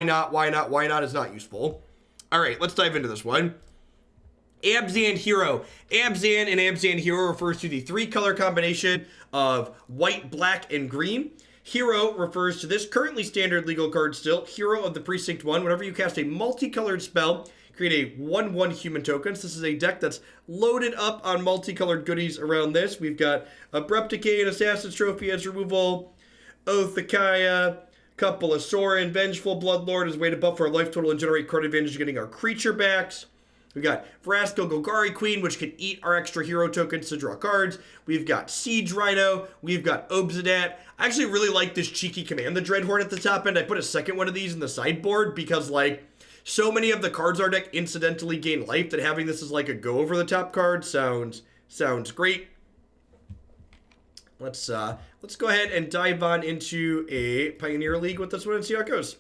not? Why not? Why not is not useful. All right, let's dive into this one. Abzan Hero. Abzan and Abzan Hero refers to the 3-color combination of white, black, and green. Hero refers to this currently standard legal card still. Hero of the Precinct One. Whenever you cast a multicolored spell, create a 1/1 human tokens. This is a deck that's loaded up on multicolored goodies around this. We've got Abrupt Decay and Assassin's Trophy as removal. Oath of Kaya. Couple of Sorin. Vengeful. Bloodlord is a way to buff our life total and generate card advantage getting our creature backs. We've got Vraska, Golgari Queen, which can eat our extra hero tokens to draw cards. We've got Siege Rhino. We've got Obzedat. I actually really like this cheeky Command the Dreadhorde at the top end. I put a second one of these in the sideboard because, like, so many of the cards our deck incidentally gain life that having this as like a go over the top card sounds great. Let's go ahead and dive on into a Pioneer League with this one and see how it goes.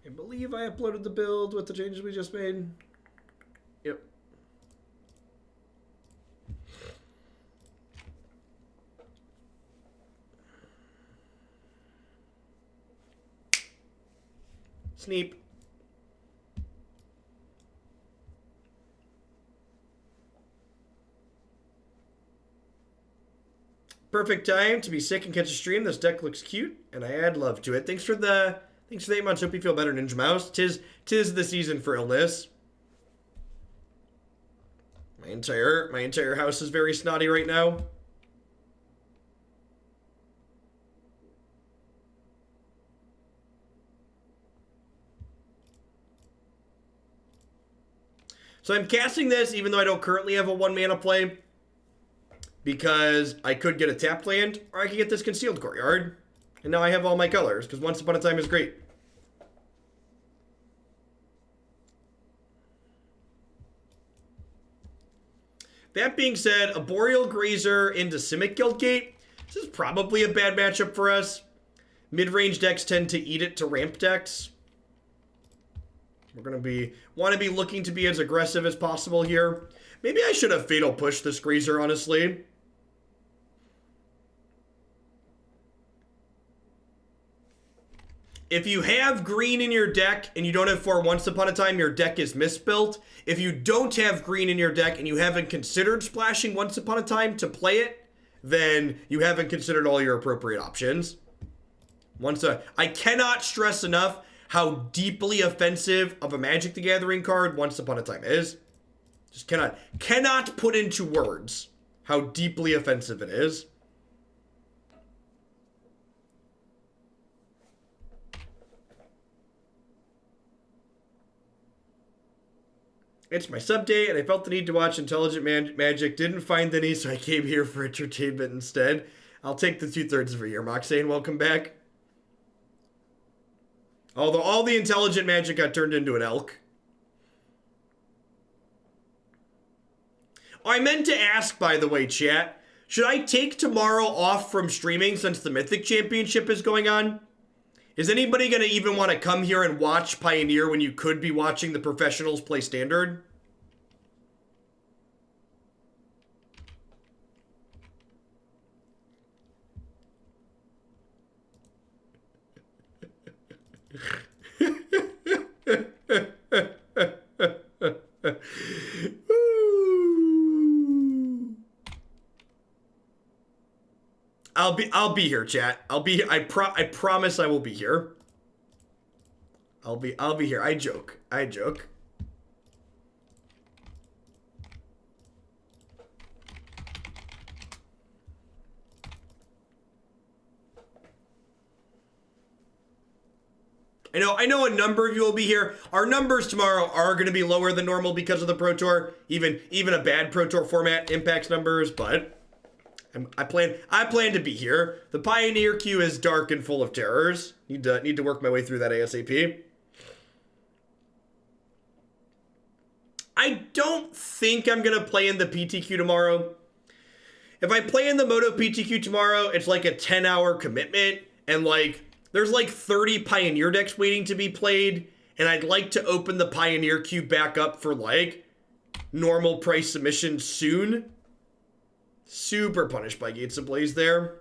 I believe I uploaded the build with the changes we just made. Yep. Sneep. Perfect time to be sick and catch a stream. This deck looks cute, and I add love to it. Thanks for the 8 months. Hope you feel better, Ninja Mouse. Tis the season for illness. My entire house is very snotty right now. So I'm casting this even though I don't currently have a 1-mana play, because I could get a tapped land, or I could get this Concealed Courtyard. And now I have all my colors, because Once Upon a Time is great. That being said, a Boreal Grazer into Simic Guildgate. This is probably a bad matchup for us. Mid-range decks tend to eat it to ramp decks. We're going to want to be looking to be as aggressive as possible here. Maybe I should have Fatal Pushed this Grazer, honestly. If you have green in your deck and you don't have 4 Once Upon a Time, your deck is misbuilt. If you don't have green in your deck and you haven't considered splashing Once Upon a Time to play it, then you haven't considered all your appropriate options. I cannot stress enough how deeply offensive of a Magic the Gathering card Once Upon a Time is. Just cannot put into words how deeply offensive it is. It's my sub day, and I felt the need to watch Intelligent Magic. Didn't find any, so I came here for entertainment instead. I'll take the 2/3 of a year. Moxane, welcome back. Although all the Intelligent Magic got turned into an elk. Oh, I meant to ask, by the way, chat. Should I take tomorrow off from streaming since the Mythic Championship is going on? Is anybody going to even want to come here and watch Pioneer when you could be watching the professionals play Standard? I'll be here, chat. I promise I will be here. I'll be here. I joke. I know a number of you will be here. Our numbers tomorrow are going to be lower than normal because of the Pro Tour. Even a bad Pro Tour format impacts numbers, but I plan to be here. The Pioneer queue is dark and full of terrors. Need to work my way through that ASAP. I don't think I'm gonna play in the PTQ tomorrow. If I play in the Moto PTQ tomorrow, it's like a 10-hour commitment, and like There's like 30 Pioneer decks waiting to be played, and I'd like to open the Pioneer queue back up for like normal price submission soon. Super punished by Gates Ablaze there.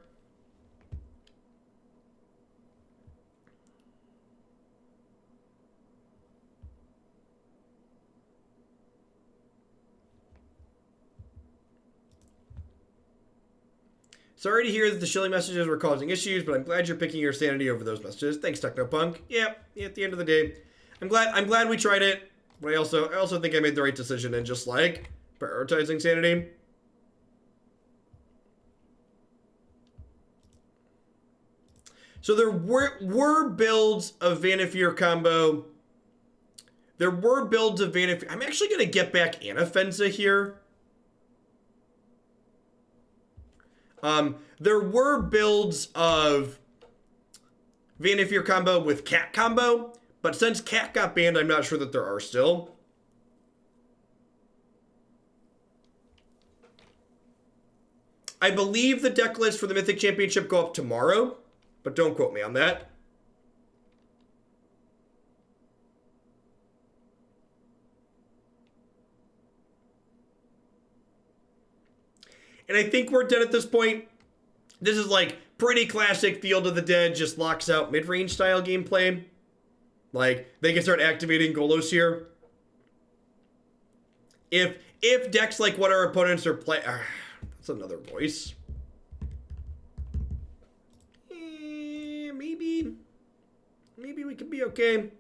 Sorry to hear that the shilling messages were causing issues, but I'm glad you're picking your sanity over those messages. Thanks, Technopunk. Yeah, at the end of the day, I'm glad we tried it, but I also think I made the right decision in just like prioritizing sanity. So there were builds of Vanifear combo. There were builds of Vanifear. I'm actually gonna get back Anafenza here. There were builds of Vanifear combo with Cat combo, but since Cat got banned, I'm not sure that there are still. I believe the deck list for the Mythic Championship go up tomorrow, but don't quote me on that. And I think we're dead at this point. This is like pretty classic Field of the Dead, just locks out mid-range style gameplay. Like, they can start activating Golos here. If decks like what our opponents are playing... that's another voice. Maybe we could be okay.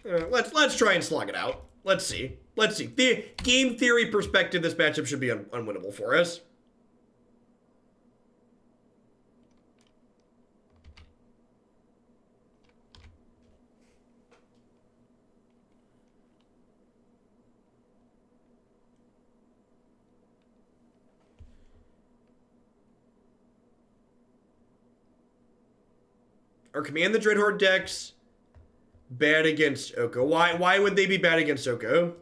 Let's try and slog it out. Let's see. The game theory perspective, this matchup should be unwinnable for us. Are Command the Dreadhorde decks bad against Oko? Why would they be bad against Oko?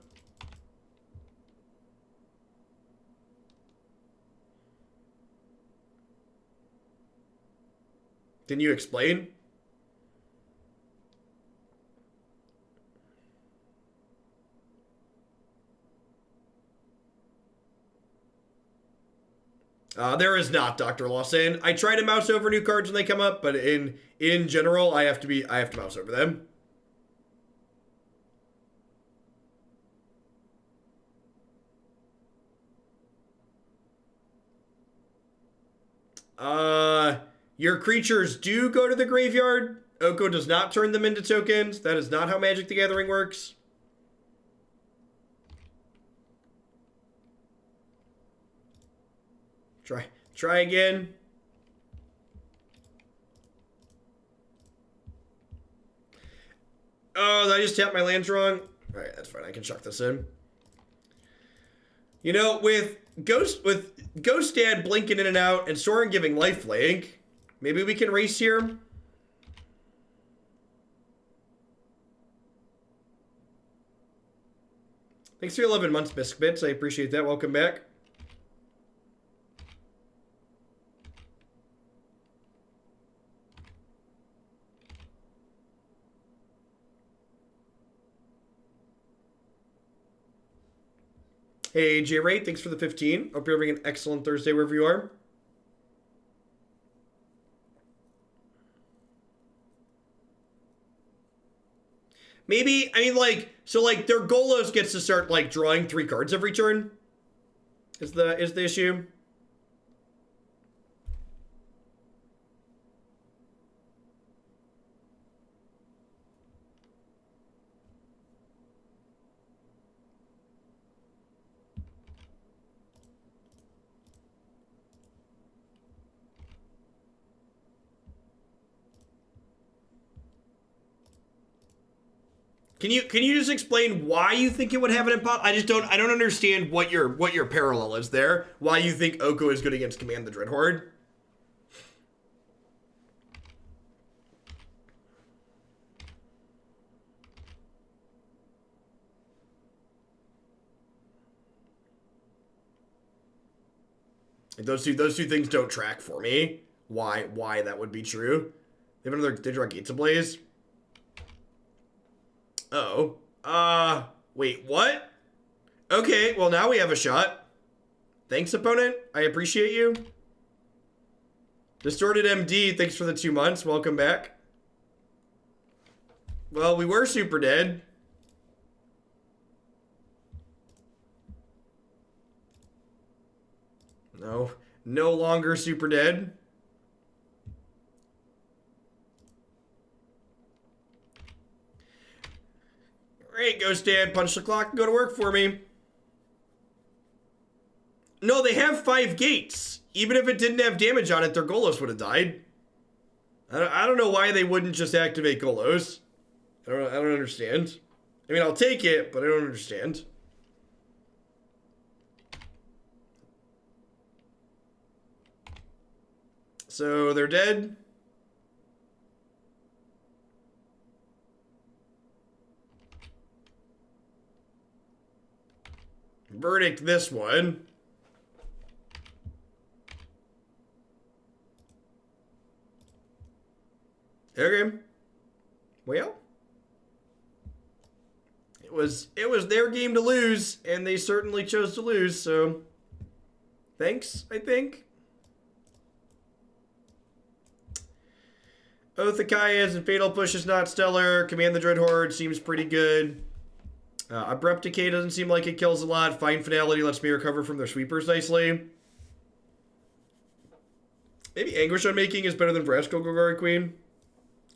Can you explain? There is not, Dr. Lawson. I try to mouse over new cards when they come up, but in general, I have to mouse over them. Your creatures do go to the graveyard. Oko does not turn them into tokens. That is not how Magic the Gathering works. Try again. Oh, did I just tap my lands wrong? Alright, that's fine. I can chuck this in. You know, with Ghost Dad blinking in and out and Sorin giving lifelink, maybe we can race here. Thanks for 11 months, Biscuits. I appreciate that. Welcome back. Hey, J-Ray, thanks for the 15. Hope you're having an excellent Thursday wherever you are. Maybe, I mean, like, so, like, their Golos gets to start, like, drawing 3 cards every turn? Is the issue? Can you just explain why you think it would have an impossible? I don't understand what your parallel is there. Why you think Oko is good against Command the Dreadhorde? Those two things don't track for me. why that would be true. They have another. They draw Gates Ablaze. Oh. Wait, what? Okay, well now we have a shot. Thanks, opponent. I appreciate you. Distorted MD, thanks for the 2 months. Welcome back. Well, we were super dead. No. No longer super dead. Alright, Ghost Dad, punch the clock and go to work for me. No, they have 5 gates. Even if it didn't have damage on it, their Golos would have died. I don't know why they wouldn't just activate Golos. I don't understand. I mean, I'll take it, but I don't understand. So they're dead. Verdict this one. Okay. Well, it was their game to lose, and they certainly chose to lose, so thanks, I think. Oath of Kaias and Fatal Push is not stellar. Command the Dreadhorde seems pretty good. Abrupt Decay doesn't seem like it kills a lot. Fine Finality lets me recover from their sweepers nicely. Maybe Anguished Unmaking is better than Vraska Golgari Queen.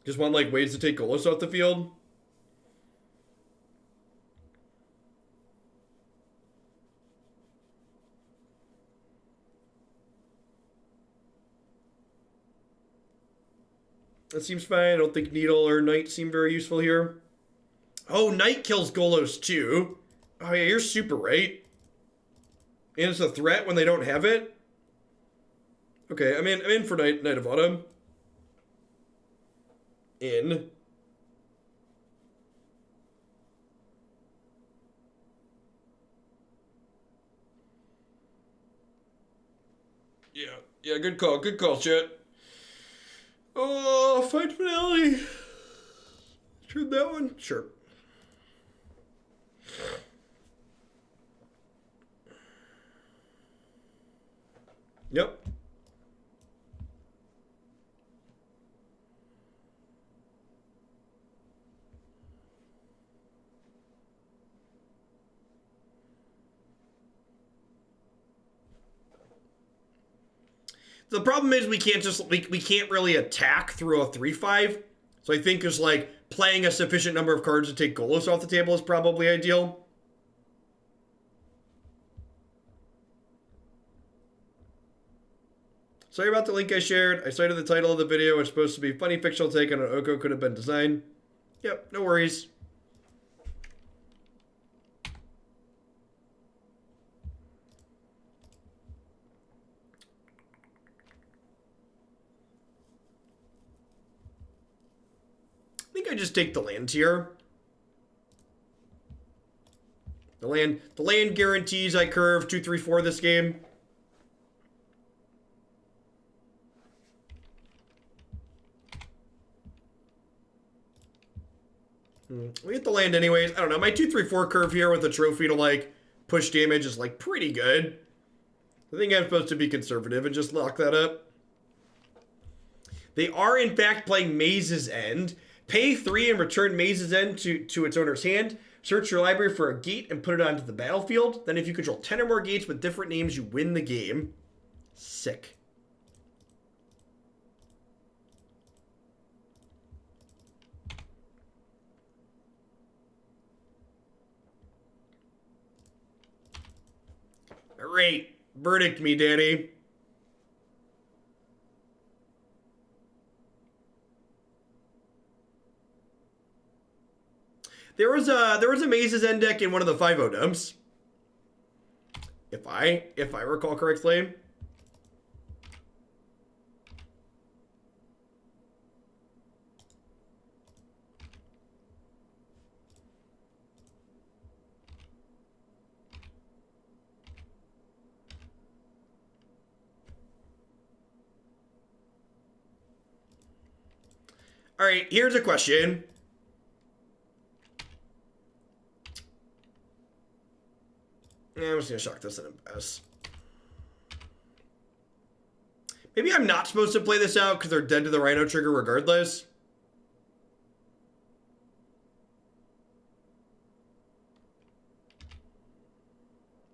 Just want like ways to take Golos off the field. That seems fine. I don't think Needle or Knight seem very useful here. Oh, Knight kills Golos too. Oh yeah, you're super right. And it's a threat when they don't have it. Okay, I'm in for Knight of Autumn. In. Yeah, good call, chat. Oh, Fine Finality. Turn that one? Sure. Yep. The problem is we can't just we can't really attack through a 3/5. So I think just like playing a sufficient number of cards to take Golos off the table is probably ideal. Sorry about the link I shared. I cited the title of the video. It's supposed to be funny fictional take on an Oko could have been designed. Yep, no worries. I think I just take the land here. The land guarantees I curve 2, 3, 4 this game. We get the land anyways. I don't know. My 2, 3, 4 curve here with a trophy to like push damage is like pretty good. I think I'm supposed to be conservative and just lock that up. They are in fact playing Maze's End. Pay 3 and return Maze's End to its owner's hand. Search your library for a gate and put it onto the battlefield. Then if you control 10 or more gates with different names, you win the game. Sick. Alright, verdict me, Danny. There was a Maze's End deck in one of the 5/0 dumps. If I recall correctly. All right, here's a question. Yeah, I'm just gonna shock this and pass. Maybe I'm not supposed to play this out because they're dead to the Rhino trigger regardless.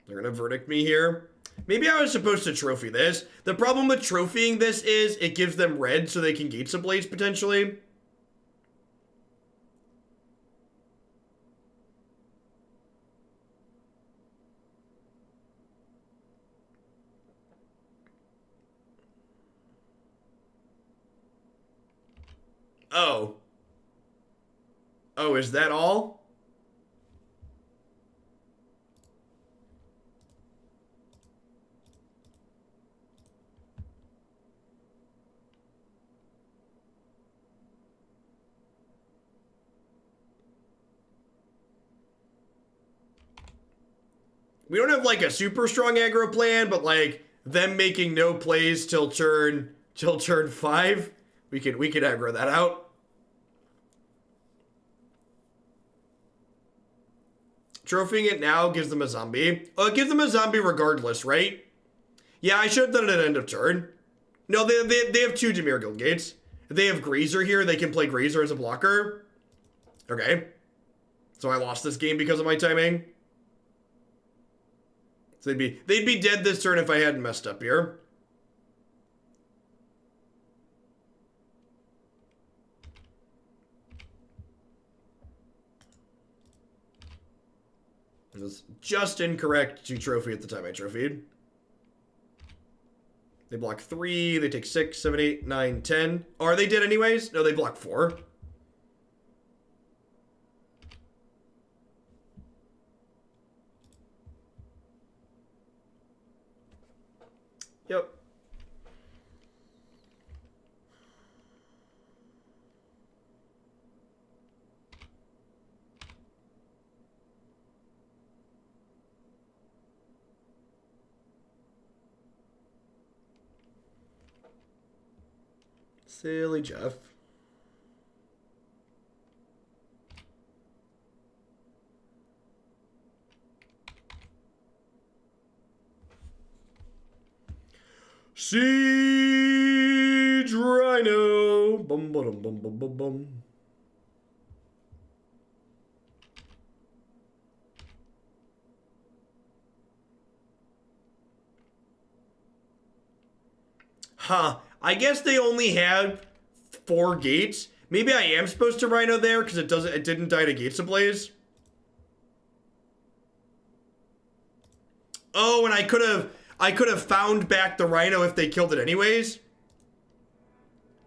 They're gonna verdict me here. Maybe I was supposed to trophy this. The problem with trophying this is it gives them red so they can Gates Ablaze potentially. Oh. Oh, is that all? We don't have like a super strong aggro plan, but like them making no plays till turn 5, we could aggro that out. Trophying it now gives them a zombie. Oh, it gives them a zombie regardless, right? Yeah, I should have done it at end of turn. No, they have 2 Dimir Guild Gates. If they have Grazer here, they can play Grazer as a blocker. Okay. So I lost this game because of my timing. So they'd be dead this turn if I hadn't messed up here. It was just incorrect to trophy at the time I trophied. They block 3, they take 6, 7, 8, 9, 10. Oh, are they dead anyways? No, they block 4. Yep. Silly Jeff. Siege Rhino. Bum bum bum bum bum bum. Huh. I guess they only had 4 gates. Maybe I am supposed to Rhino there because it didn't die to Gates Ablaze. Oh, and I could have found back the Rhino if they killed it anyways.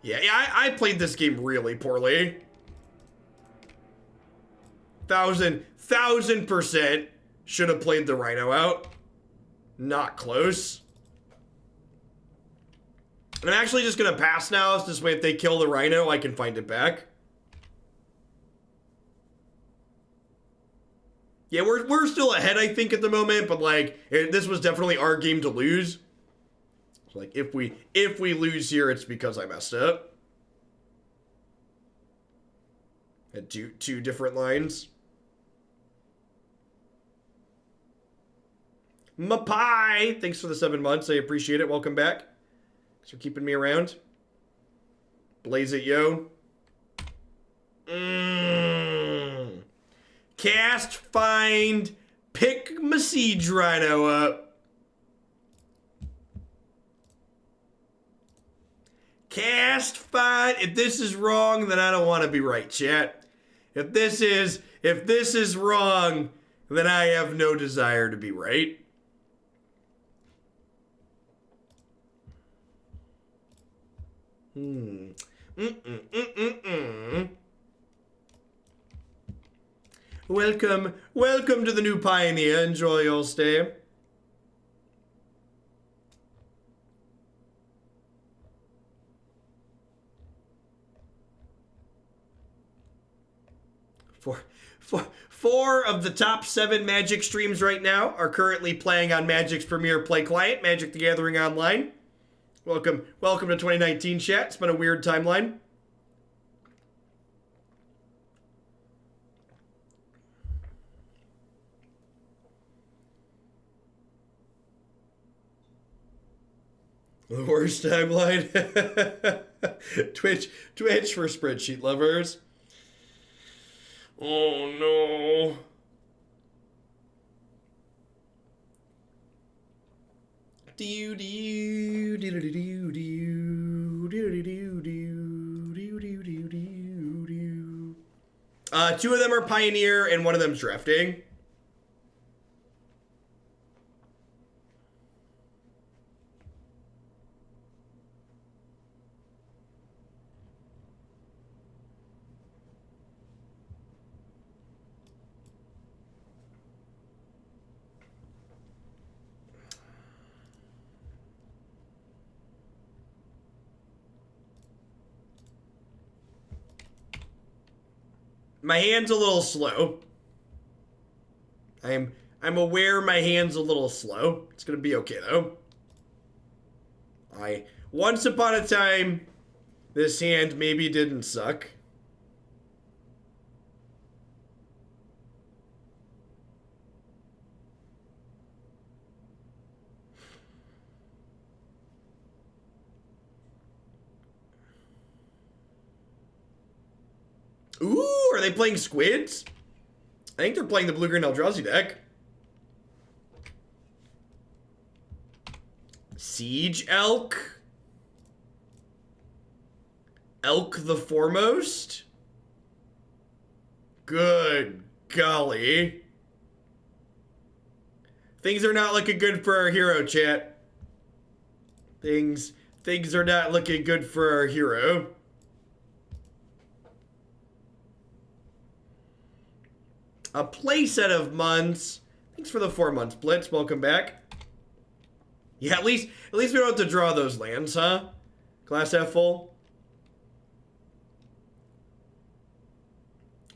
Yeah, I played this game really poorly. 1000% should have played the Rhino out. Not close. And I'm actually just gonna pass now, so this way if they kill the Rhino, I can find it back. Yeah, we're still ahead, I think, at the moment, but like this was definitely our game to lose. So like if we lose here, it's because I messed up. Had two different lines. Mapai, thanks for the 7 months. I appreciate it. Welcome back. Thanks for keeping me around. Blaze it, yo. Cast, find, pick my Siege Rhino up. Cast, find. If this is wrong, then I don't want to be right, chat. If this is wrong, then I have no desire to be right. Welcome to the new Pioneer. Enjoy your stay. Four of the top 7 Magic streams right now are currently playing on Magic's premier play client, Magic the Gathering Online. Welcome to 2019, chat. It's been a weird timeline. The worst timeline. Twitch for spreadsheet lovers. Oh no. Two of them are Pioneer and one of them's drafting. My hand's a little slow. I'm aware my hand's a little slow. It's gonna be okay though. Once upon a time, this hand maybe didn't suck. Ooh, are they playing squids? I think they're playing the blue-green Eldrazi deck. Siege Elk. Elk the Foremost. Good golly. Things are not looking good for our hero, chat. Things are not looking good for our hero. A playset of months. Thanks for the 4 months, Blitz. Welcome back. Yeah, at least we don't have to draw those lands, huh? Glass half full.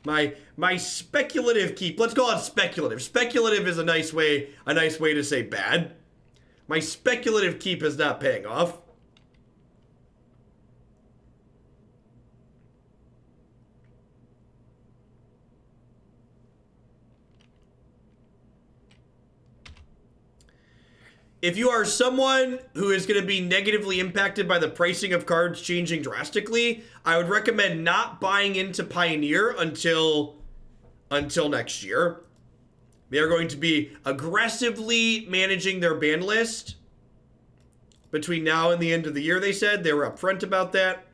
My speculative keep. Let's call it speculative. Speculative is a nice way to say bad. My speculative keep is not paying off. If you are someone who is going to be negatively impacted by the pricing of cards changing drastically, I would recommend not buying into Pioneer until next year. They are going to be aggressively managing their ban list between now and the end of the year, they said. They were upfront about that.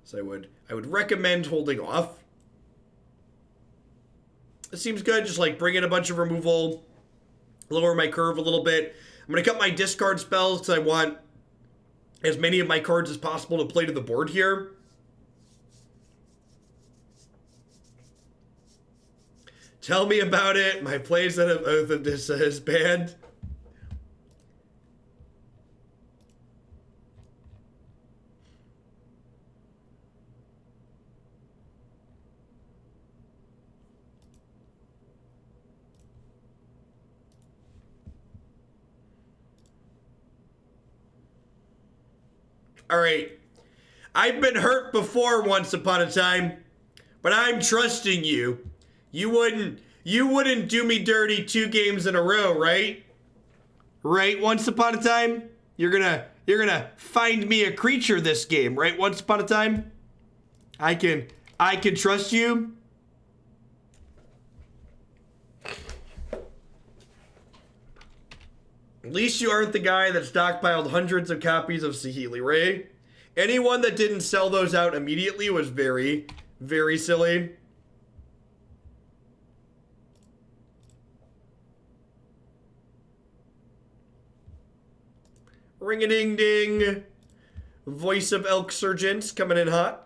So I would recommend holding off. It seems good, just like bring in a bunch of removal, lower my curve a little bit. I'm going to cut my discard spells because I want as many of my cards as possible to play to the board here. Tell me about it. My plays that have Oath of this is banned. All right. I've been hurt before once upon a time, but I'm trusting you. You wouldn't do me dirty 2 games in a row, right? Right? Once upon a time, you're gonna find me a creature this game, right? Once upon a time, I can trust you. At least you aren't the guy that stockpiled hundreds of copies of Saheeli Ray. Anyone that didn't sell those out immediately was very, very silly. Ring-a-ding-ding. Voice of Resurgence coming in hot.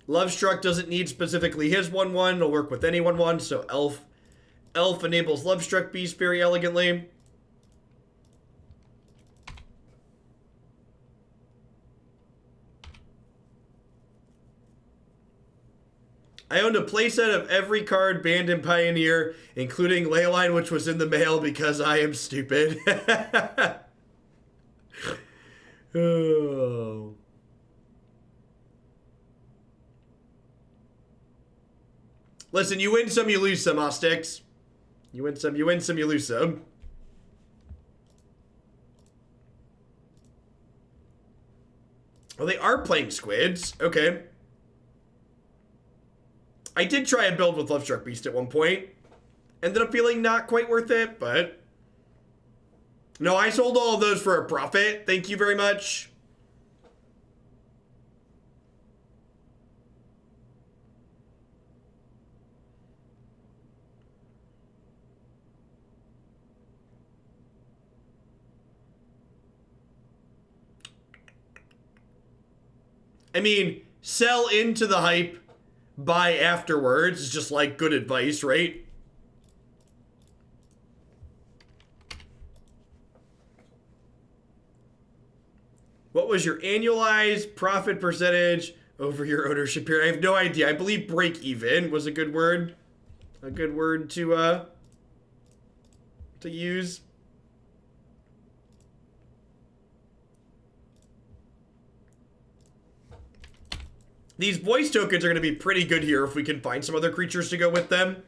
Lovestruck doesn't need specifically his 1/1. It'll work with any 1/1, so Elf enables Lovestruck Beast very elegantly. I owned a playset of every card banned in Pioneer, including Leyline, which was in the mail because I am stupid. Oh. Listen, you win some, you lose some, Ostix. You win some, you win some, you lose some. Oh, they are playing squids. Okay. I did try a build with Lovestruck Beast at one point. Ended up feeling not quite worth it, but... No, I sold all of those for a profit. Thank you very much. I mean, sell into the hype, buy afterwards is just like good advice, right? What was your annualized profit percentage over your ownership period? I have no idea. I believe break even was a good word. A good word to use. These voice tokens are going to be pretty good here if we can find some other creatures to go with them.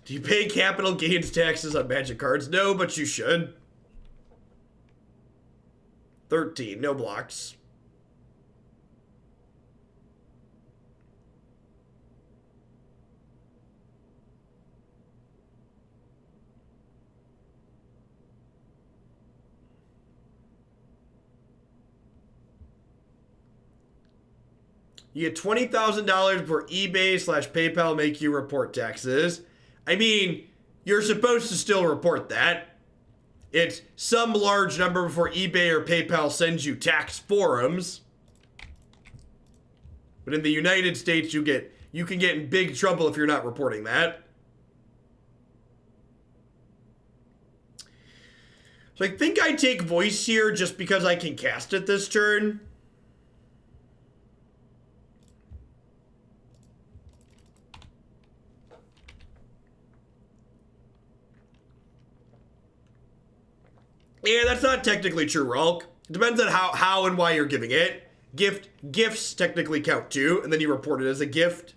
Do you pay capital gains taxes on Magic cards? No, but you should. 13, no blocks. You get $20,000 before eBay/PayPal make you report taxes. I mean, you're supposed to still report that. It's some large number before eBay or PayPal sends you tax forums. But in the United States, you can get in big trouble if you're not reporting that. So I think I take voice here just because I can cast it this turn. Yeah, that's not technically true, Ralk. It depends on how and why you're giving it. Gifts technically count too, and then you report it as a gift.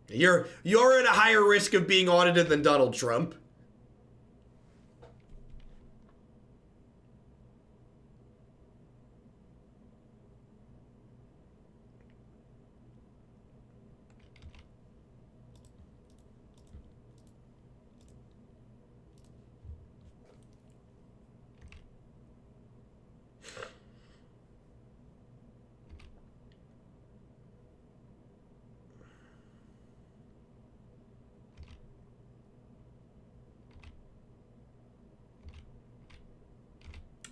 You're at a higher risk of being audited than Donald Trump.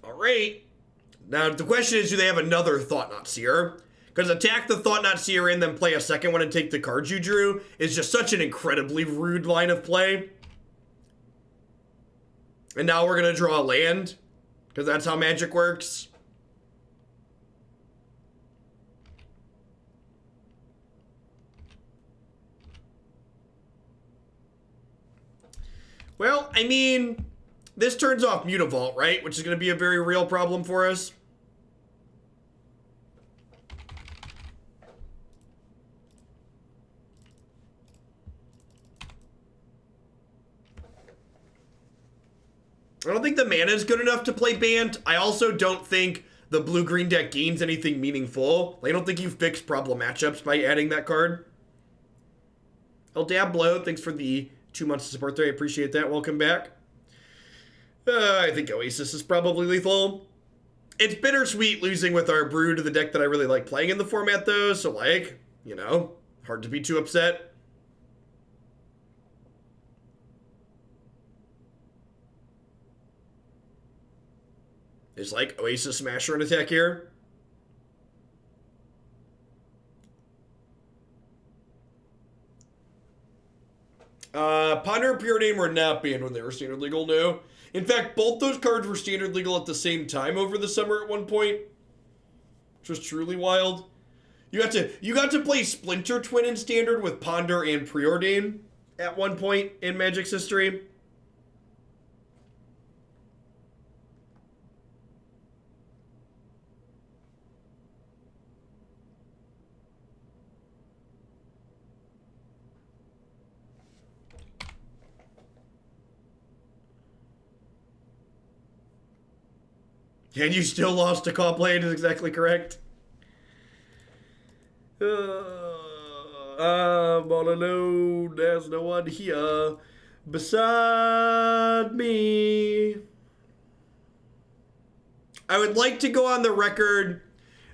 Alright. Now, the question is, do they have another Thought-Knot Seer? Because attack the Thought-Knot Seer and then play a second one and take the cards you drew is just such an incredibly rude line of play. And now we're going to draw a land, because that's how Magic works. Well, I mean... This turns off Mutavault, right? Which is going to be a very real problem for us. I don't think the mana is good enough to play Bant. I also don't think the blue-green deck gains anything meaningful. I don't think you fix problem matchups by adding that card. El Dablo, thanks for the 2 months of support there. I appreciate that. Welcome back. I think Oasis is probably lethal. It's bittersweet losing with our Brew to the deck that I really like playing in the format, though. So, like, you know, hard to be too upset. Is, like, Oasis Smasher an attack here? Ponder and Preordain were not banned when they were standard legal, no. In fact, both those cards were standard legal at the same time over the summer at one point, which was truly wild. You got to play Splinter Twin in standard with Ponder and Preordain at one point in Magic's history. And you still lost to comp lane is exactly correct. I'm all alone. There's no one here beside me. I would like to go on the record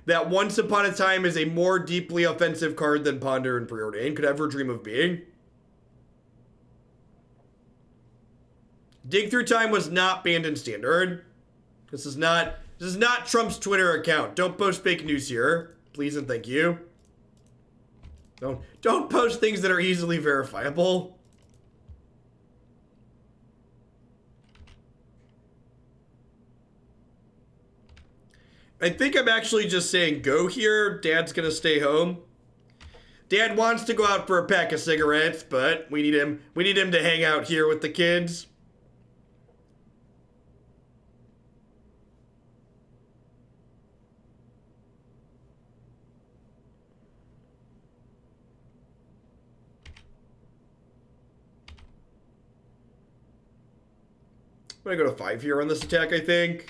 that Once Upon a Time is a more deeply offensive card than Ponder and Preordain could ever dream of being. Dig Through Time was not banned in standard. This is not Trump's Twitter account. Don't post fake news here. Please and thank you. Don't post things that are easily verifiable. I think I'm actually just saying go here. Dad's gonna stay home. Dad wants to go out for a pack of cigarettes, but we need him to hang out here with the kids. I'm gonna go to 5 here on this attack, I think.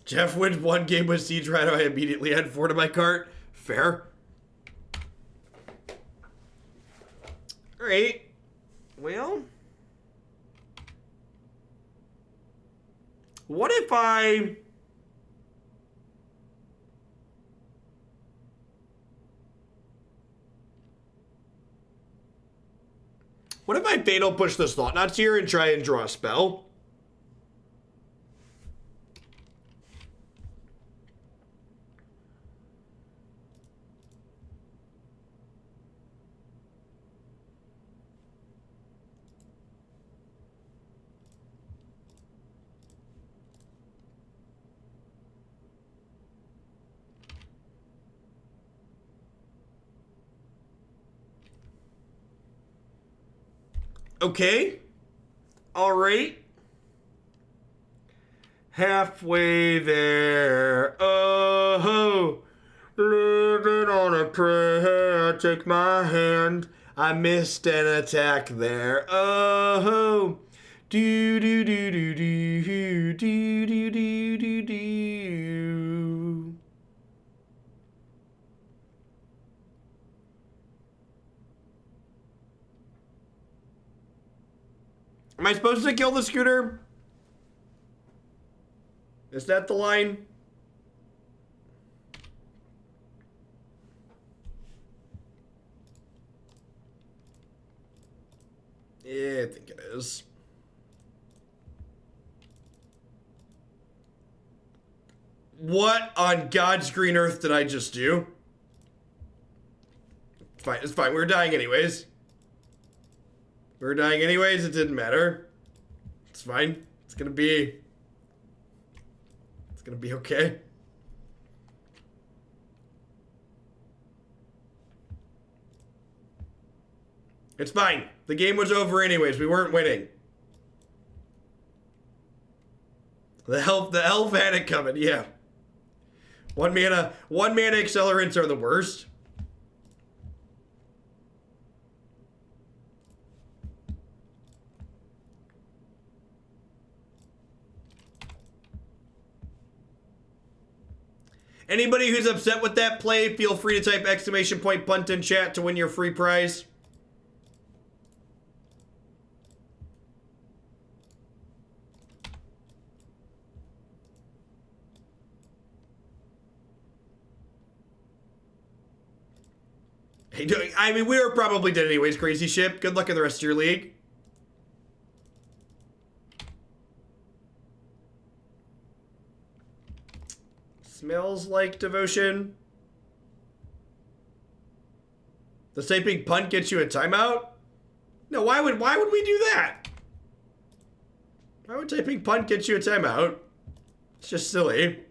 Jeff wins one game with Siege Rhino. I immediately add 4 to my cart. Fair. Alright. Well. What if I... What if I Fatal Push this Thought-Knots here and try and draw a spell? Okay. All right. Halfway there. Oh, living on a prayer. Take my hand. I missed an attack there. Oh, do do do do do do do do do do. Am I supposed to kill the scooter? Is that the line? Yeah, I think it is. What on God's green earth did I just do? It's fine, it's fine. We're dying anyways. We were dying anyways, it didn't matter. It's fine. It's gonna be okay. It's fine. The game was over anyways. We weren't winning. The elf had it coming, yeah. One mana accelerants are the worst. Anybody who's upset with that play, feel free to type !punt in chat to win your free prize. Hey, I mean, we were probably dead anyways, crazy ship. Good luck in the rest of your league. Smells like devotion. Does typing punt get you a timeout? No, why would we do that? Why would typing punt get you a timeout? It's just silly.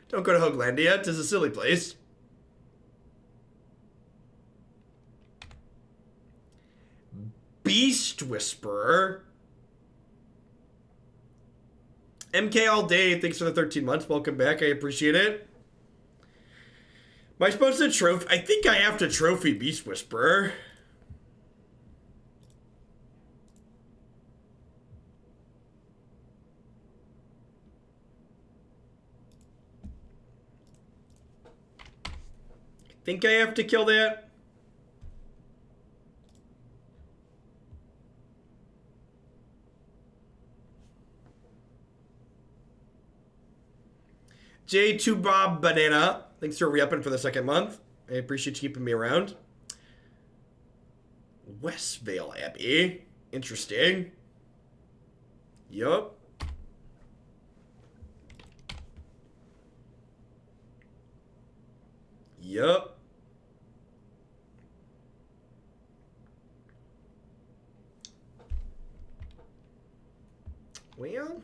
Don't go to Hoaglandia. It's a silly place. Beast Whisperer. MK all day. Thanks for the 13 months. Welcome back. I appreciate it. Am I supposed to trophy? I think I have to trophy Beast Whisperer. I think I have to kill that. J2 Bob Banana. Thanks for re-upping for the second month. I appreciate you keeping me around. Westvale Abbey. Interesting. Yup. Yup. Well...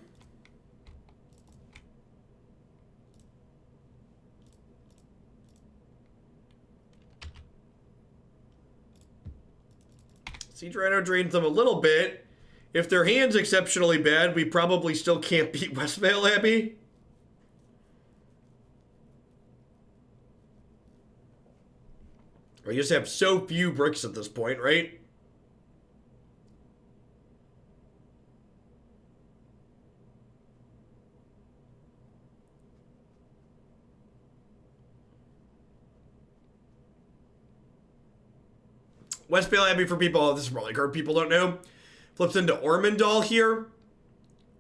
Siege Rhino drains them a little bit. If their hand's exceptionally bad, we probably still can't beat Westvale Abbey. We just have so few bricks at this point, right? Westvale Abbey, for people, this is probably a card people don't know, flips into Ormondal here,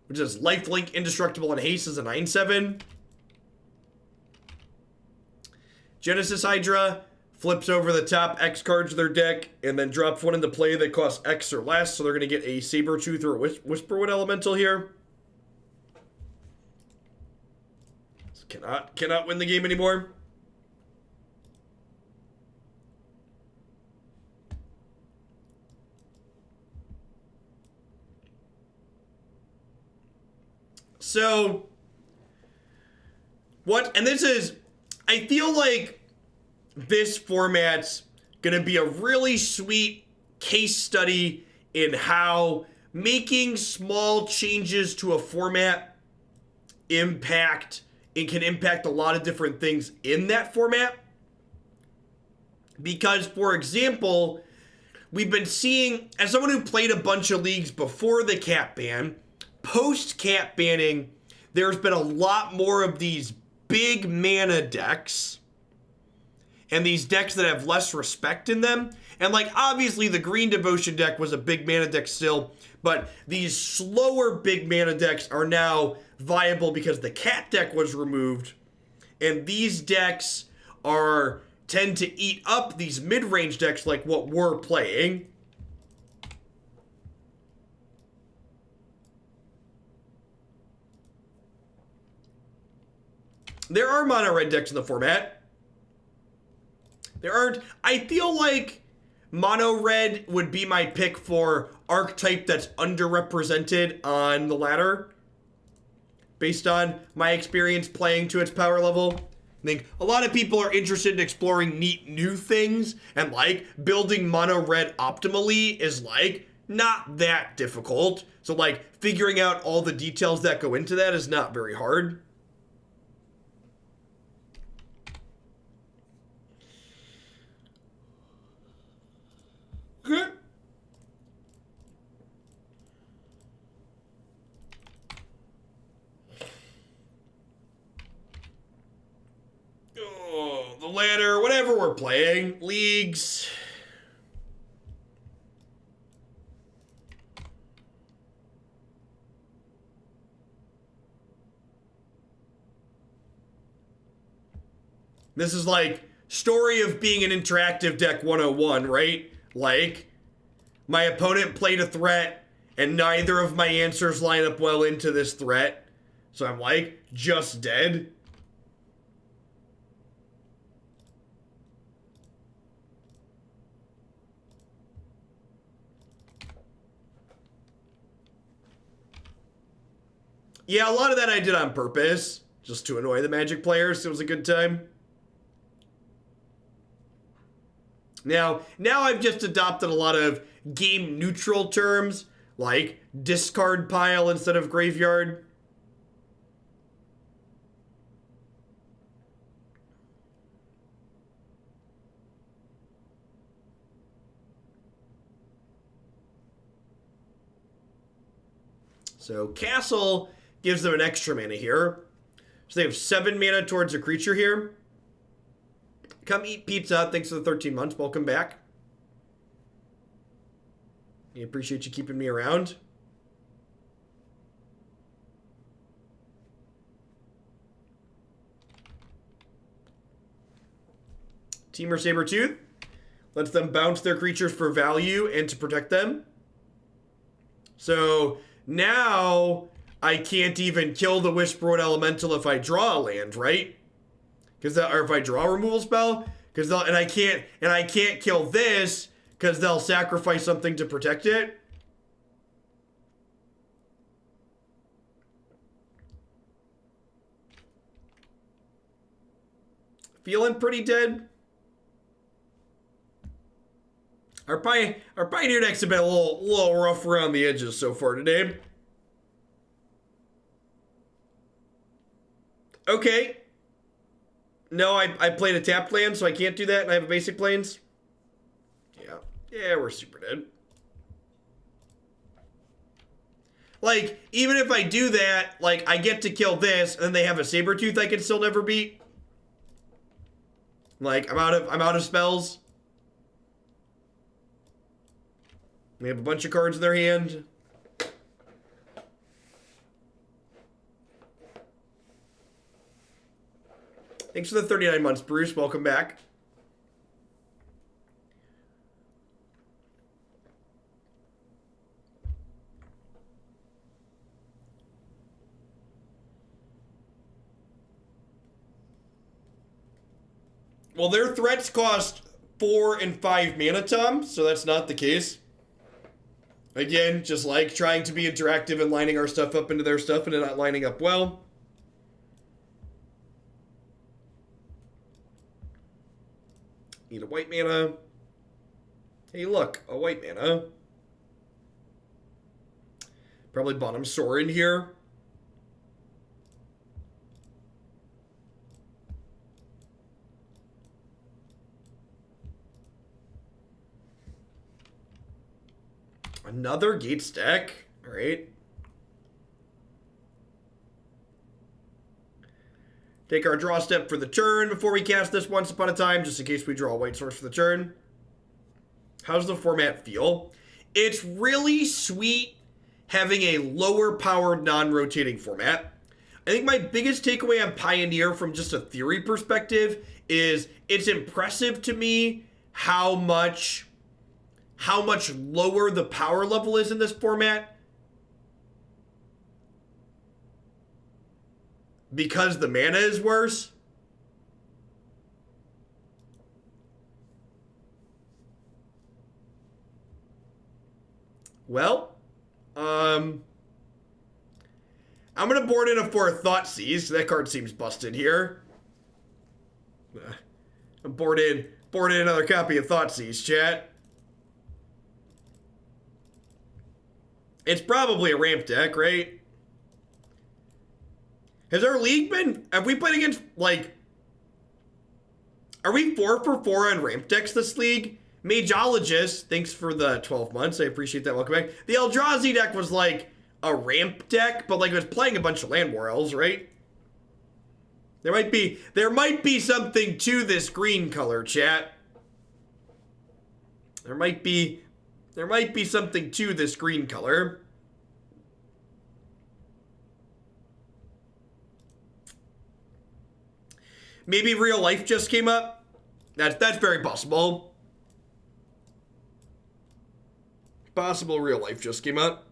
which is lifelink, indestructible, and haste is a 9/7. Genesis Hydra flips over the top X cards of their deck and then drops one into play that costs X or less, so they're going to get a Sabertooth or a Whisperwood Elemental here. Cannot win the game anymore. So, and this is, I feel like this format's gonna be a really sweet case study in how making small changes to a format can impact a lot of different things in that format. Because, for example, we've been seeing, as someone who played a bunch of leagues before the cap ban, post-cap banning, there's been a lot more of these big mana decks and these decks that have less respect in them. And, like, obviously the Green Devotion deck was a big mana deck still, but these slower big mana decks are now viable because the cat deck was removed, and these decks tend to eat up these mid-range decks like what we're playing. There are mono red decks in the format. There aren't. I feel like mono red would be my pick for archetype that's underrepresented on the ladder, based on my experience playing to its power level. I think a lot of people are interested in exploring neat new things, and like building mono red optimally is like not that difficult. So like figuring out all the details that go into that is not very hard. Okay. Oh, the ladder, whatever we're playing, leagues. This is like story of being an interactive deck 101, right? Like, my opponent played a threat, and neither of my answers line up well into this threat. So I'm like, just dead. Yeah, a lot of that I did on purpose, just to annoy the Magic players. It was a good time. Now I've just adopted a lot of game neutral terms, like discard pile instead of graveyard. So Castle gives them an extra mana here. So they have 7 mana towards a creature here. Come eat pizza. Thanks for the 13 months. Welcome back. I appreciate you keeping me around. Teamer Sabertooth lets them bounce their creatures for value and to protect them. So now I can't even kill the Whisperwood Elemental if I draw a land, right? Or if I draw a removal spell, and I can't kill this because they'll sacrifice something to protect it. Feeling pretty dead. Our Pioneer decks have been a little rough around the edges so far today. Okay. No, I played a tapped land, so I can't do that, and I have a basic plains. Yeah, we're super dead. Like, even if I do that, like, I get to kill this, and then they have a Sabertooth I can still never beat. Like, I'm out of spells. They have a bunch of cards in their hand. Thanks for the 39 months, Bruce. Welcome back. Well, their threats cost 4 and 5 mana, Tom, so that's not the case. Again, just like trying to be interactive and lining our stuff up into their stuff and it not lining up well. Need a white mana. Hey, look, a white mana. Probably bottom Sorin here. Another Gates deck. All right. Take our draw step for the turn before we cast this once upon a time, just in case we draw a white source for the turn. How's the format feel? It's really sweet having a lower powered non-rotating format. I think my biggest takeaway on Pioneer from just a theory perspective is it's impressive to me how much lower the power level is in this format because the mana is worse. Well, I'm going to board in a 4 Thoughtseize. That card seems busted here. I'm board in another copy of Thoughtseize, chat. It's probably a ramp deck, right? Has our league been... Have we played against, like... Are we 4 for 4 on ramp decks this league? Mageologist, thanks for the 12 months. I appreciate that. Welcome back. The Eldrazi deck was, like, a ramp deck, but, like, it was playing a bunch of Land War Elves, right? There might be something to this green color, chat. There might be something to this green color. Maybe real life just came up. That's very possible. Possible real life just came up.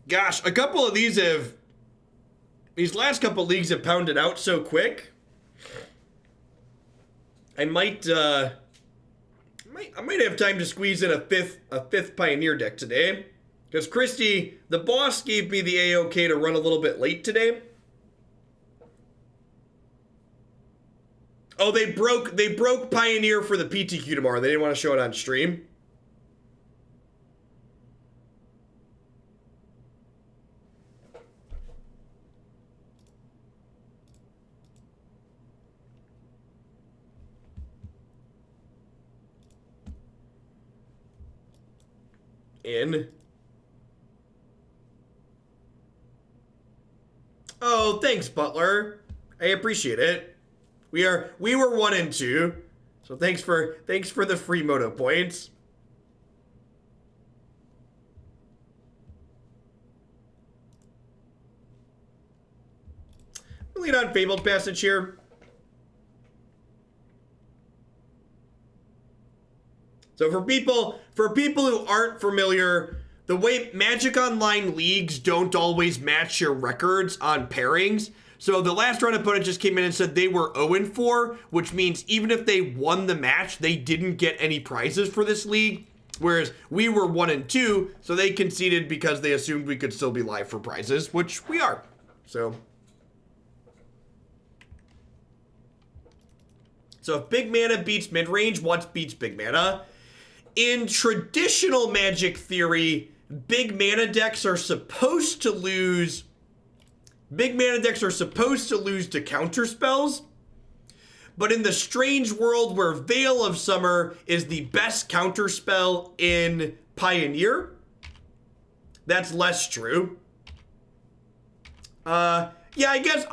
Gosh, a couple of these last couple of leagues have pounded out so quick. I might have time to squeeze in a fifth Pioneer deck today. Because Christy, the boss, gave me the A-OK to run a little bit late today. Oh, they broke Pioneer for the PTQ tomorrow. They didn't want to show it on stream. Oh, thanks, Butler. I appreciate it. We were 1 and 2, so thanks for the free moto points. We'll lead on Fabled Passage here. So for people who aren't familiar, the way Magic Online leagues don't always match your records on pairings. So the last round opponent just came in and said they were 0-4, which means even if they won the match, they didn't get any prizes for this league. Whereas we were 1 and 2, so they conceded because they assumed we could still be live for prizes, which we are. So if big mana beats mid-range, what beats big mana? In traditional Magic theory, big mana decks are supposed to lose to counter spells. But in the strange world where Veil of Summer is the best counter spell in Pioneer, that's less true. Yeah, I guess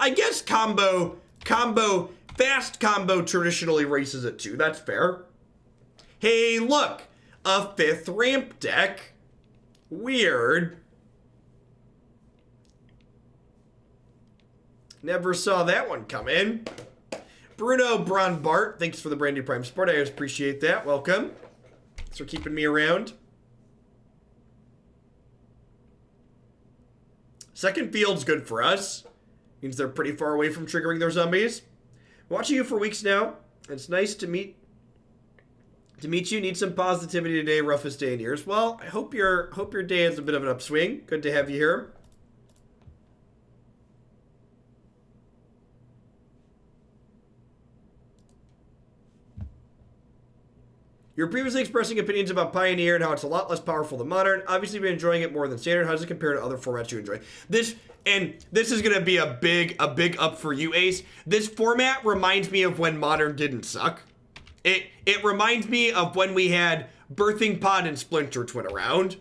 fast combo traditionally races it too. That's fair. Hey, look, a 5th ramp deck. Weird. Never saw that one come in. Bruno Bronbart, thanks for the brand new Prime support. I appreciate that. Welcome. Thanks for keeping me around. Second field's good for us. Means they're pretty far away from triggering their zombies. Watching you for weeks now. It's nice to meet you. Need some positivity today. Roughest day in years. Well, I hope your day has a bit of an upswing. Good to have you here. You're previously expressing opinions about Pioneer and how it's a lot less powerful than Modern. Obviously, you've been enjoying it more than Standard. How does it compare to other formats you enjoy? This is going to be a big up for you, Ace. This format reminds me of when Modern didn't suck. It reminds me of when we had Birthing Pod and Splinter Twin around.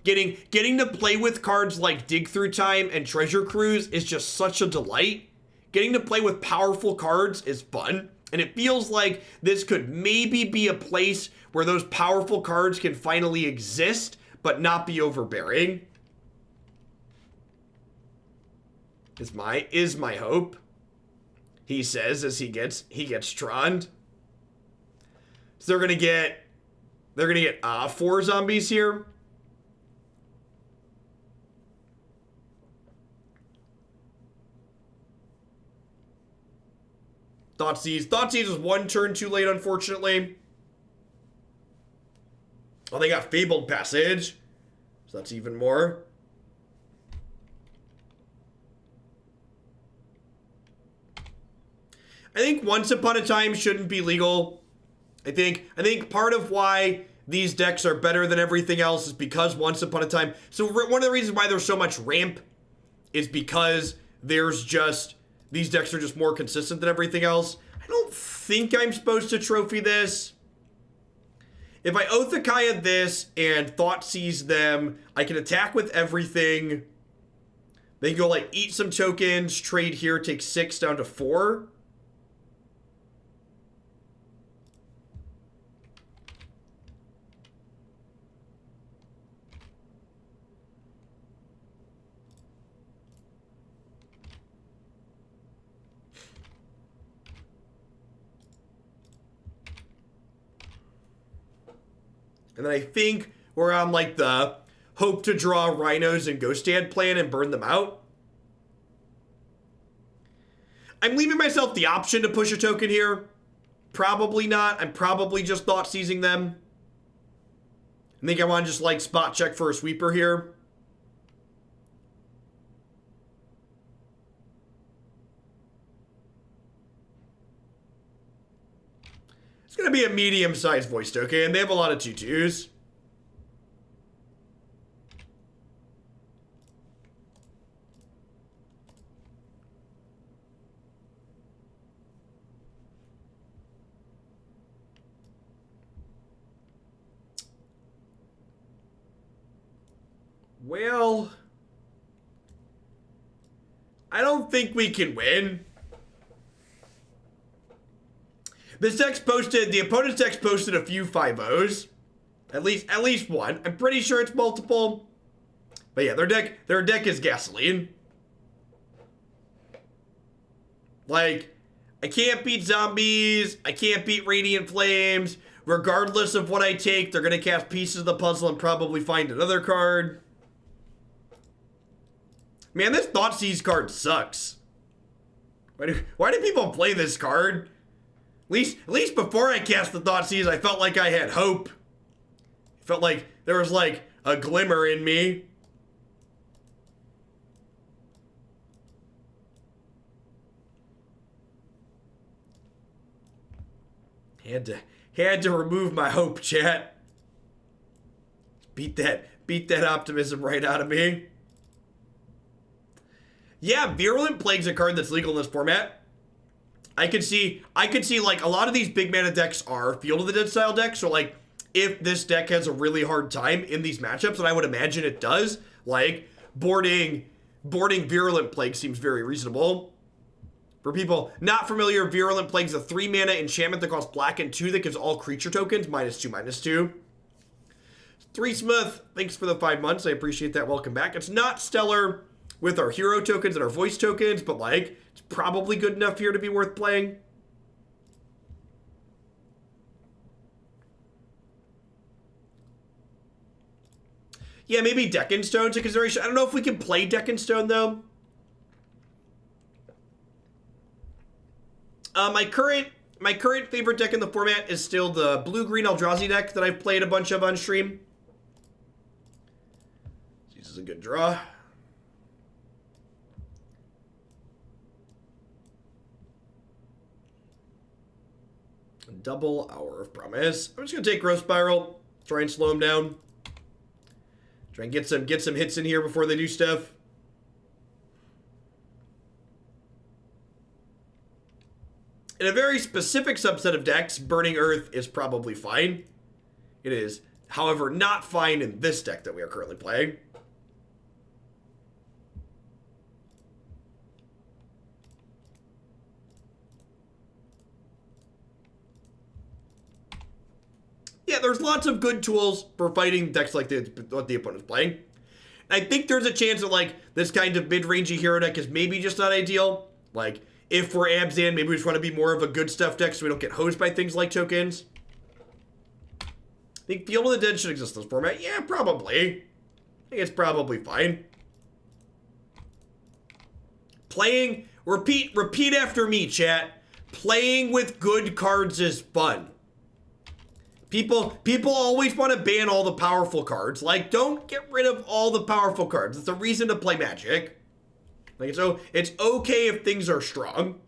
Getting to play with cards like Dig Through Time and Treasure Cruise is just such a delight. Getting to play with powerful cards is fun. And it feels like this could maybe be a place where those powerful cards can finally exist, but not be overbearing. Is my hope. He says as he gets Troned. So they're gonna get 4 zombies here. Thoughtseize was 1 turn too late, unfortunately. Oh, they got Fabled Passage. So that's even more. I think Once Upon a Time shouldn't be legal. I think part of why these decks are better than everything else is because Once Upon a Time. So one of the reasons why there's so much ramp is because there's just... These decks are just more consistent than everything else. I don't think I'm supposed to trophy this. If I Oathakaya this and Thoughtseize them, I can attack with everything. They can go like eat some tokens, trade here, take 6 down to 4. And then I think we're on like the hope to draw Rhinos and Ghost Dad plan and burn them out. I'm leaving myself the option to push a token here. Probably not. I'm probably just Thoughtseizing them. I think I want to just like spot check for a sweeper here. It's going to be a medium-sized voice token. They have a lot of 2/2s. Well, I don't think we can win. This deck's posted, the opponent's deck's posted a few 5-0s. At least one. I'm pretty sure it's multiple. But yeah, their deck is gasoline. Like, I can't beat zombies. I can't beat Radiant Flames. Regardless of what I take, they're going to cast pieces of the puzzle and probably find another card. Man, this Thoughtseize card sucks. Why do people play this card? At least before I cast the Thoughtseize, I felt like I had hope. It felt like there was like a glimmer in me. Had to remove my hope, chat. Beat that optimism right out of me. Yeah, Virulent Plague's a card that's legal in this format. I could see like a lot of these big mana decks are Field of the Dead style decks. So like if this deck has a really hard time in these matchups, and I would imagine it does, like boarding Virulent Plague seems very reasonable. For people not familiar, Virulent Plague's a 3 mana enchantment that costs black and 2 that gives all creature tokens -2/-2. Three Smith, thanks for the 5 months. I appreciate that. Welcome back. It's not stellar with our hero tokens and our voice tokens, but like it's probably good enough here to be worth playing. Yeah, maybe Deckenstone's a consideration. I don't know if we can play Deckenstone though. My current favorite deck in the format is still the blue-green Eldrazi deck that I've played a bunch of on stream. This is a good draw. Double Hour of Promise. I'm just gonna take Growth Spiral, try and slow them down. Try and get some hits in here before they do stuff. In a very specific subset of decks, Burning Earth is probably fine. It is, however, not fine in this deck that we are currently playing. Yeah, there's lots of good tools for fighting decks like what the opponent's playing. And I think there's a chance that like this kind of mid-rangey hero deck is maybe just not ideal. Like, if we're Abzan, maybe we just want to be more of a good stuff deck so we don't get hosed by things like tokens. I think Field of the Dead should exist in this format. Yeah, probably. I think it's probably fine. Playing, repeat after me, chat. Playing with good cards is fun. People always want to ban all the powerful cards. Like, don't get rid of all the powerful cards. It's a reason to play Magic. Like, so it's okay if things are strong.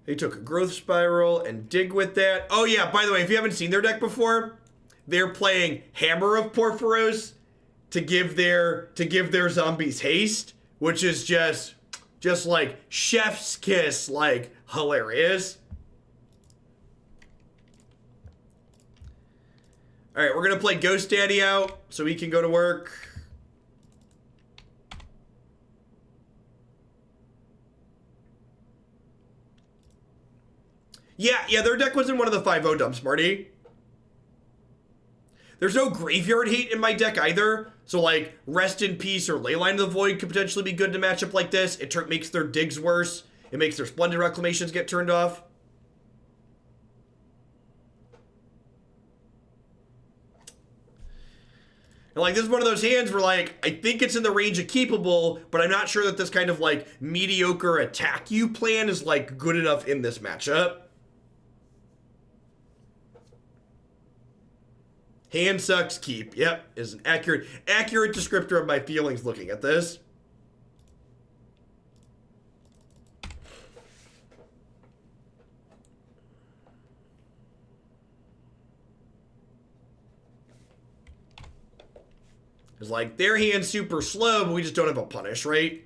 They took a Growth Spiral and dig with that. Oh yeah, by the way, if you haven't seen their deck before, they're playing Hammer of Porphyros to give their zombies haste, which is just like chef's kiss, like hilarious. All right, we're going to play Ghost Daddy out so he can go to work. Yeah, their deck was in one of the 5-0 dumps, Marty. There's no graveyard hate in my deck either. So, like, Rest in Peace or Leyline of the Void could potentially be good to match up like this. It makes their digs worse. It makes their Splendid Reclamations get turned off. And like, this is one of those hands where like, I think it's in the range of keepable, but I'm not sure that this kind of like mediocre attack you plan is like good enough in this matchup. Hand sucks, keep. Yep, is an accurate descriptor of my feelings looking at this. It's like, their hand's super slow, but we just don't have a punish, right?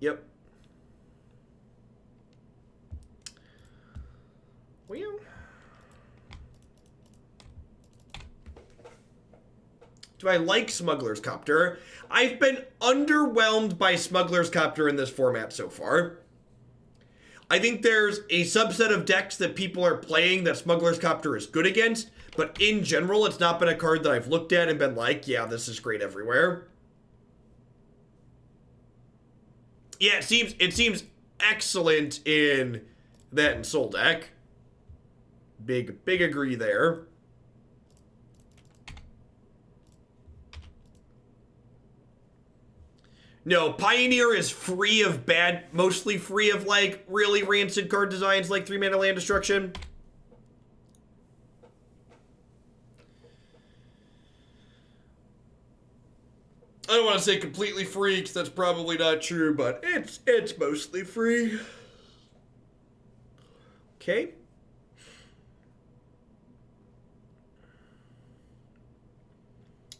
Yep. Well... Do I like Smuggler's Copter? I've been underwhelmed by Smuggler's Copter in this format so far. I think there's a subset of decks that people are playing that Smuggler's Copter is good against, but in general, it's not been a card that I've looked at and been like, yeah, this is great everywhere. Yeah, it seems excellent in that and Soul deck. Big agree there. No, Pioneer is free of mostly free of like really rancid card designs like 3-mana land destruction. I don't want to say completely free because that's probably not true, but it's mostly free. Okay.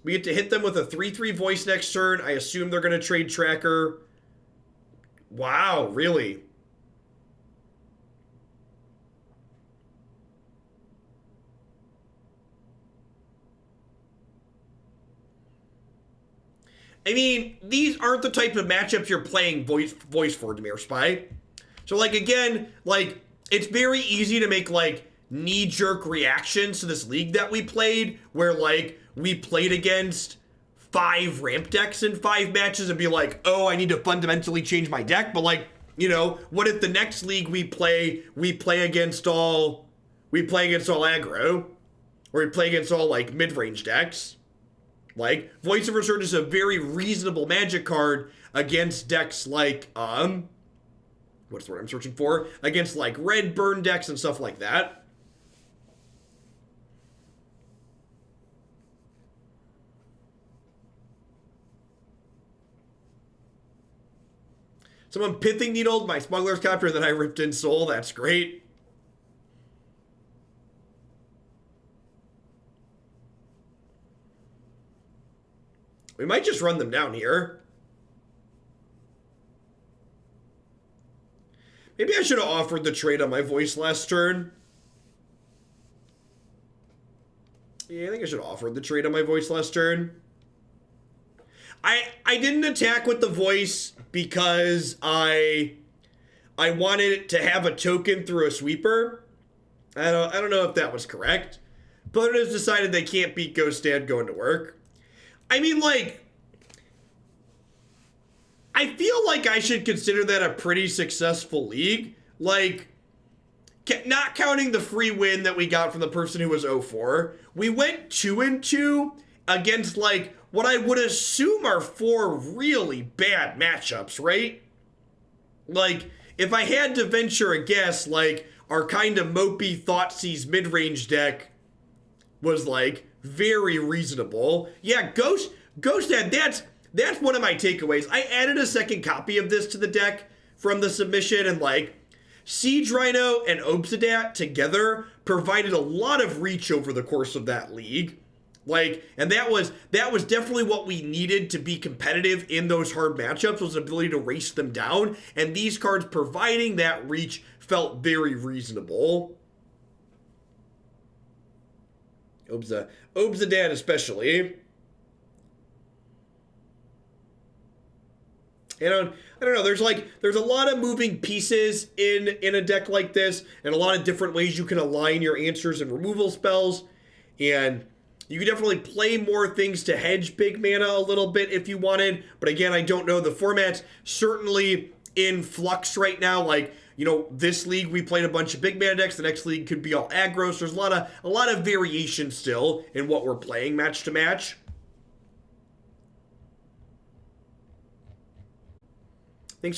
We get to hit them with a 3/3 voice next turn. I assume they're going to trade Tracker. Wow, really? I mean, these aren't the type of matchups you're playing voice for, Dimir Spy. So, like, again, like, it's very easy to make, like, knee-jerk reactions to this league that we played, where, like, we played against 5 ramp decks in 5 matches and be like, oh, I need to fundamentally change my deck. But, like, you know, what if the next league we play against all aggro, or we play against all, like, mid-range decks? Like, Voice of Resurgence is a very reasonable Magic card against decks like, what's the word I'm searching for? Against, like, red burn decks and stuff like that. Someone Pithing Needled my Smuggler's Copter that I ripped in Soul. That's great. We might just run them down here. Maybe I should have offered the trade on my voice last turn. Yeah, I think I should have offered the trade on my voice last turn. I didn't attack with the voice because I wanted it to have a token through a sweeper. I don't know if that was correct. Opponent has decided they can't beat Ghost Dad going to work. I mean, like, I feel like I should consider that a pretty successful league. Like, not counting the free win that we got from the person who was 0-4, we went 2-2 against, like, what I would assume are 4 really bad matchups, right? Like, if I had to venture a guess, like, our kind of mopey Thoughtseize mid-range deck was, like, very reasonable. Yeah, Ghost Dad, that's one of my takeaways. I added a second copy of this to the deck from the submission, and, like, Siege Rhino and Obzedat together provided a lot of reach over the course of that league. Like, and that was definitely what we needed to be competitive in those hard matchups, was the ability to race them down. And these cards providing that reach felt very reasonable. Obzedat especially. And I don't know. There's a lot of moving pieces in a deck like this, and a lot of different ways you can align your answers and removal spells. And you can definitely play more things to hedge big mana a little bit if you wanted. But again, I don't know. The format's certainly in flux right now. Like, you know, this league we played a bunch of big mana decks. The next league could be all aggro. So there's a lot of variation still in what we're playing match to match.